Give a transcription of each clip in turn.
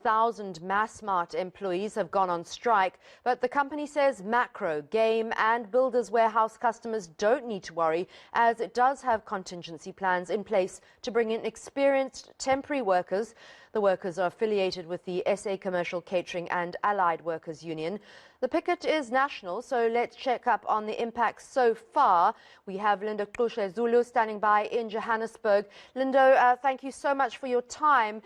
1,000 Massmart employees have gone on strike, but the company says Macro, Game and Builders Warehouse customers don't need to worry, as it does have contingency plans in place to bring in experienced temporary workers. The workers are affiliated with the SA Commercial Catering and Allied Workers Union. The picket is national, so let's check up on the impacts so far. We have Lindokuhle Xulu standing by in Johannesburg. Lindo, thank you so much for your time.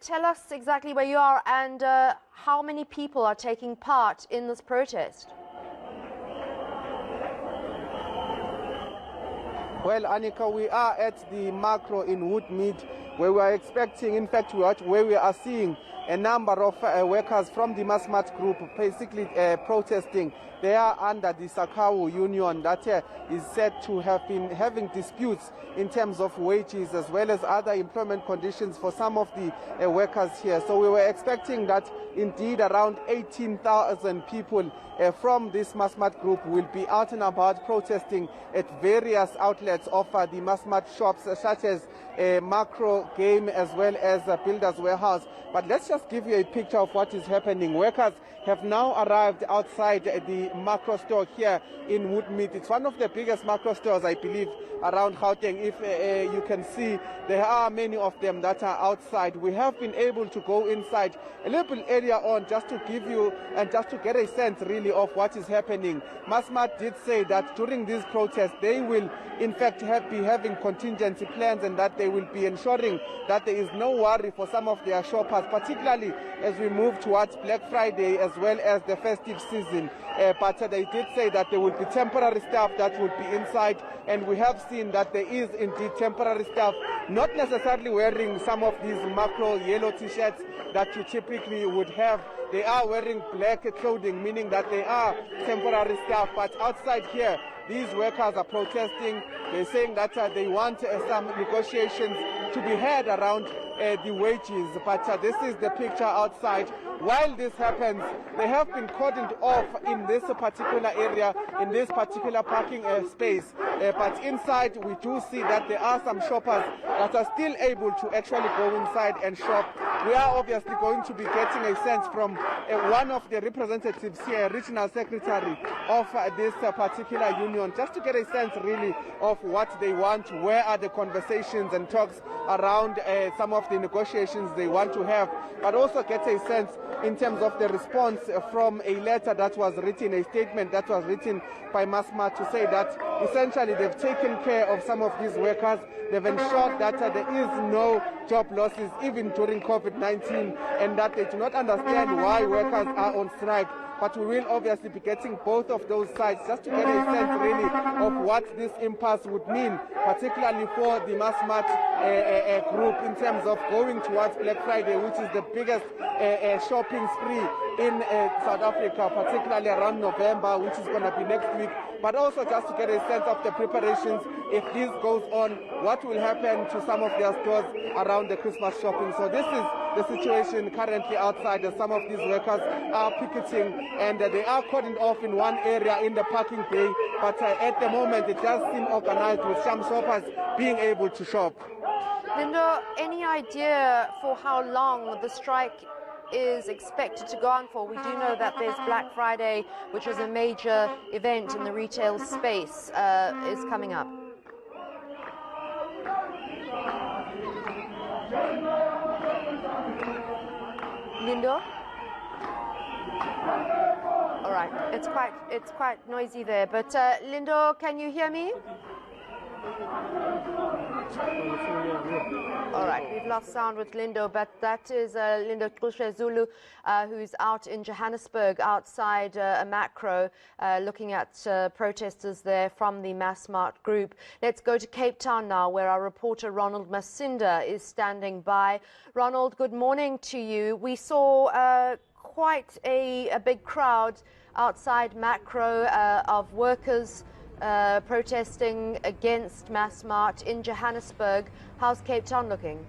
Tell us exactly where you are and how many people are taking part in this protest. Well, Annika, we are at the Macro in Woodmead, where we are expecting, in fact, where we are seeing a number of workers from the Massmart group basically protesting. They are under the Sakau union that is said to have been having disputes in terms of wages as well as other employment conditions for some of the workers here. So we were expecting that indeed around 18,000 people from this Massmart group will be out and about protesting at various outlets of the Massmart shops such as Macro, Game as well as Builders Warehouse. But let's just give you a picture of what is happening. Workers have now arrived outside the Macro store here in Woodmead. It's one of the biggest Macro stores, I believe, around Gauteng. If you can see, there are many of them that are outside. We have been able to go inside a little area on just to give you and just to get a sense really of what is happening. Massmart did say that during this protest they will in fact be having contingency plans and that they will be ensuring that there is no worry for some of their shoppers, particularly as we move towards Black Friday as well as the festive season. But they did say that there will be temporary staff that would be inside, and we have seen that there is indeed temporary staff, not necessarily wearing some of these Macro yellow t-shirts that you typically would have. They are wearing black clothing, meaning that they are temporary staff. But outside here, these workers are protesting. They're saying that they want some negotiations to be had around the wages. But this is the picture outside. While this happens, they have been cordoned off in this particular area, in this particular parking space. But inside, we do see that there are some shoppers that are still able to actually go inside and shop. We are obviously going to be getting a sense from one of the representatives here, regional secretary of this particular union, just to get a sense really of what they want, where are the conversations and talks around some of the negotiations they want to have, but also get a sense in terms of the response from a letter that was written, a statement that was written by Massmart to say that essentially they've taken care of some of these workers. They've ensured that there is no job losses even during COVID-19 and that they do not understand why workers are on strike. But we will obviously be getting both of those sides just to get a sense really of what this impasse would mean, particularly for the Massmart group in terms of going towards Black Friday, which is the biggest shopping spree in South Africa, particularly around November, which is going to be next week. But also just to get a sense of the preparations, if this goes on, what will happen to some of their stores around the Christmas shopping. So this is the situation currently outside. Some of these workers are picketing and they are cordoned off in one area in the parking bay. But at the moment, it does seem organized with some shoppers being able to shop. Lindo, any idea for how long the strike is expected to go on for? We do know that there's Black Friday, which is a major event in the retail space, is coming up. Lindo? All right, it's quite noisy there, but Lindo, can you hear me? All right, we've lost sound with Lindo, but that is Lindokuhle Xulu, who's out in Johannesburg outside a Macro, looking at protesters there from the Massmart group. Let's go to Cape Town now, where our reporter Ronald Masinda is standing by. Ronald, good morning to you. We saw quite a big crowd outside Macro of workers protesting against Massmart in Johannesburg. How's Cape Town looking?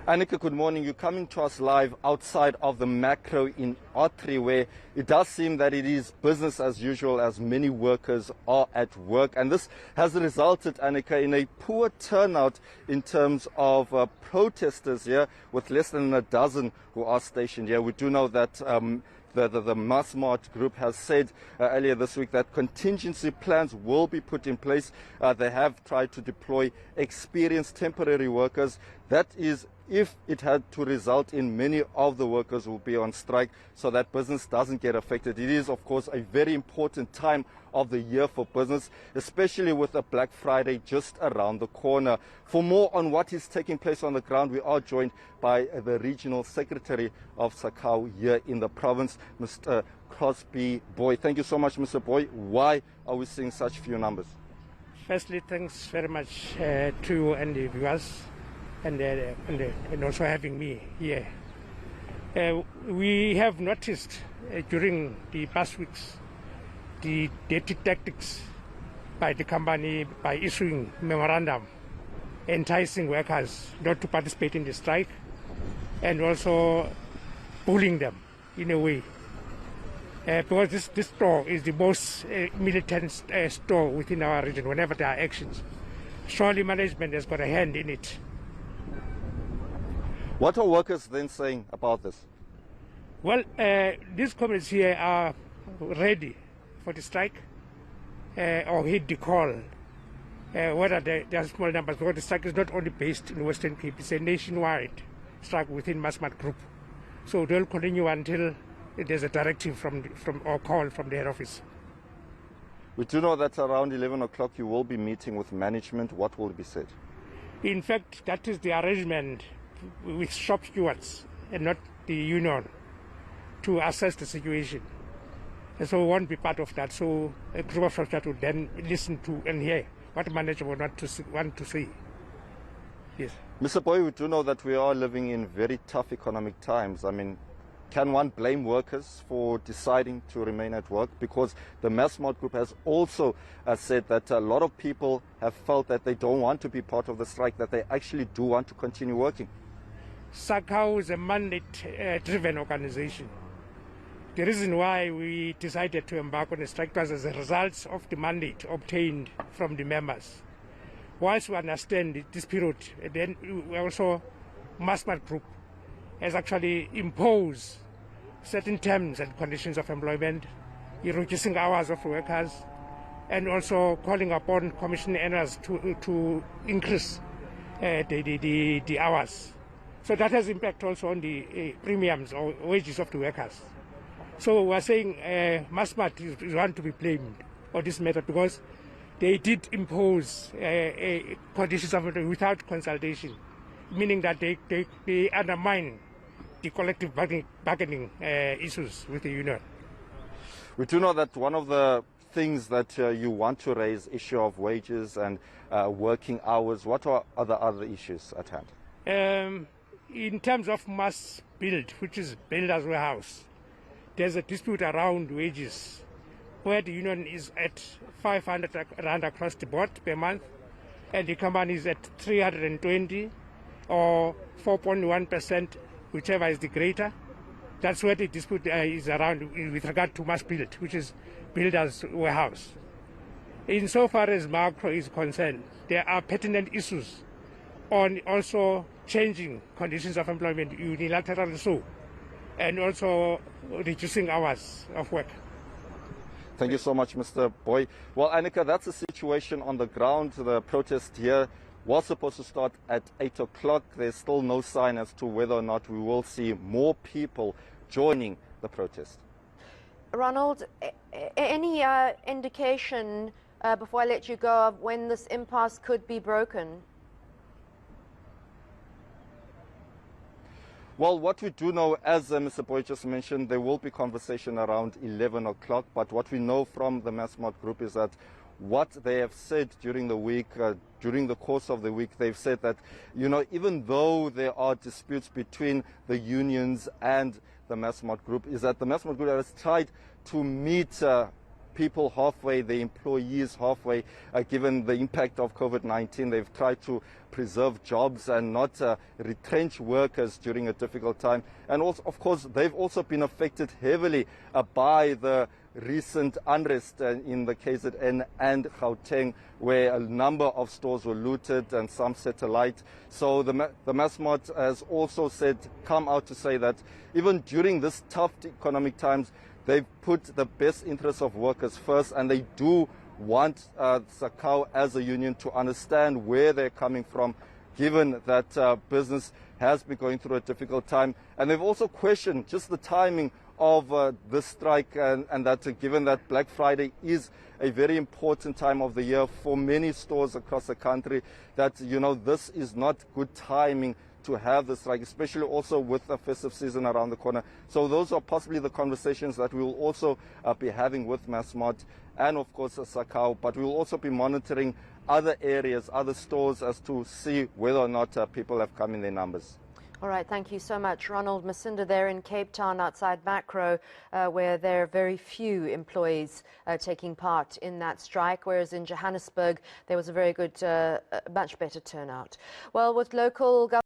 Annika, good morning. You're coming to us live outside of the Macro in Otri, where it does seem that it is business as usual as many workers are at work. And this has resulted, Annika, in a poor turnout in terms of protesters here, with less than a dozen who are stationed here. We do know that the Massmart group has said earlier this week that contingency plans will be put in place. They have tried to deploy experienced temporary workers. That is, if it had to result in many of the workers will be on strike, so that business doesn't get affected. It is, of course, a very important time of the year for business, especially with a Black Friday just around the corner. For more on what is taking place on the ground, we are joined by the Regional Secretary of SACAO here in the province, Mr. Crosby Boy. Thank you so much, Mr. Boy. Why are we seeing such few numbers? Firstly, thanks very much to you and the viewers, and also having me here. We have noticed during the past weeks the dirty tactics by the company by issuing memorandum enticing workers not to participate in the strike, and also bullying them in a way. Because this store is the most militant store within our region. Whenever there are actions, surely management has got a hand in it. What are workers then saying about this? Well, these comrades here are ready for the strike or hit the call. Whether there are small numbers, because the strike is not only based in Western Cape, it's a nationwide strike within Massmart Group. So they'll continue until there's a directive from or call from the head office. We do know that around 11 o'clock you will be meeting with management. What will be said? In fact, that is the arrangement with shop stewards and not the union to assess the situation. And so we won't be part of that. So a group of shop stewards will then listen to and hear what the manager would want to say. Yes. Mr. Boy, we do know that we are living in very tough economic times. I mean, can one blame workers for deciding to remain at work? Because the Massmart Group has also said that a lot of people have felt that they don't want to be part of the strike, that they actually do want to continue working. SACAO is a mandate-driven organization. The reason why we decided to embark on a strike was as a result of the mandate obtained from the members. Whilst we understand this period, then we also, Massmart Group has actually imposed certain terms and conditions of employment, reducing hours of workers, and also calling upon commission earners to increase the hours. So that has impact also on the premiums or wages of the workers. So we are saying Massmart is one to be blamed on this matter, because they did impose conditions of employment without consultation, meaning that they undermine the collective bargaining issues with the union. We do know that one of the things that you want to raise, issue of wages and working hours. What are the other issues at hand? In terms of mass build, which is builder's warehouse, there's a dispute around wages, where the union is at 500 rand across the board per month, and the company is at 320 or 4.1%, whichever is the greater. That's where the dispute is around with regard to mass build, which is builder's warehouse. Insofar as macro is concerned, there are pertinent issues on also changing conditions of employment unilaterally so, and also reducing hours of work. Thank you so much, Mr. Boy. Well, Annika, that's the situation on the ground. The protest here was supposed to start at 8 o'clock. There's still no sign as to whether or not we will see more people joining the protest. Ronald, any indication, before I let you go, of when this impasse could be broken? Well, what we do know, as Mr. Boy just mentioned, there will be conversation around 11 o'clock. But what we know from the Massmart Group is that what they have said during the week, during the course of the week, they've said that, you know, even though there are disputes between the unions and the Massmart Group, is that the Massmart Group has tried to meet people halfway, the employees halfway, given the impact of COVID-19. They've tried to preserve jobs and not retrench workers during a difficult time. And also, of course, they've also been affected heavily by the recent unrest in the KZN and Gauteng, where a number of stores were looted and some set alight. So the Massmart has also come out to say that even during this tough economic times, they've put the best interests of workers first, and they do want SACAO as a union to understand where they're coming from, given that business has been going through a difficult time. And they've also questioned just the timing of this strike, and that given that Black Friday is a very important time of the year for many stores across the country, that, you know, this is not good timing to have the strike, especially also with the festive season around the corner. So those are possibly the conversations that we will also be having with Massmart and, of course, SACAO, but we will also be monitoring other areas, other stores, as to see whether or not people have come in their numbers. All right, thank you so much. Ronald Masinda there in Cape Town outside Macro, where there are very few employees taking part in that strike, whereas in Johannesburg there was a very good, much better turnout. Well, with local government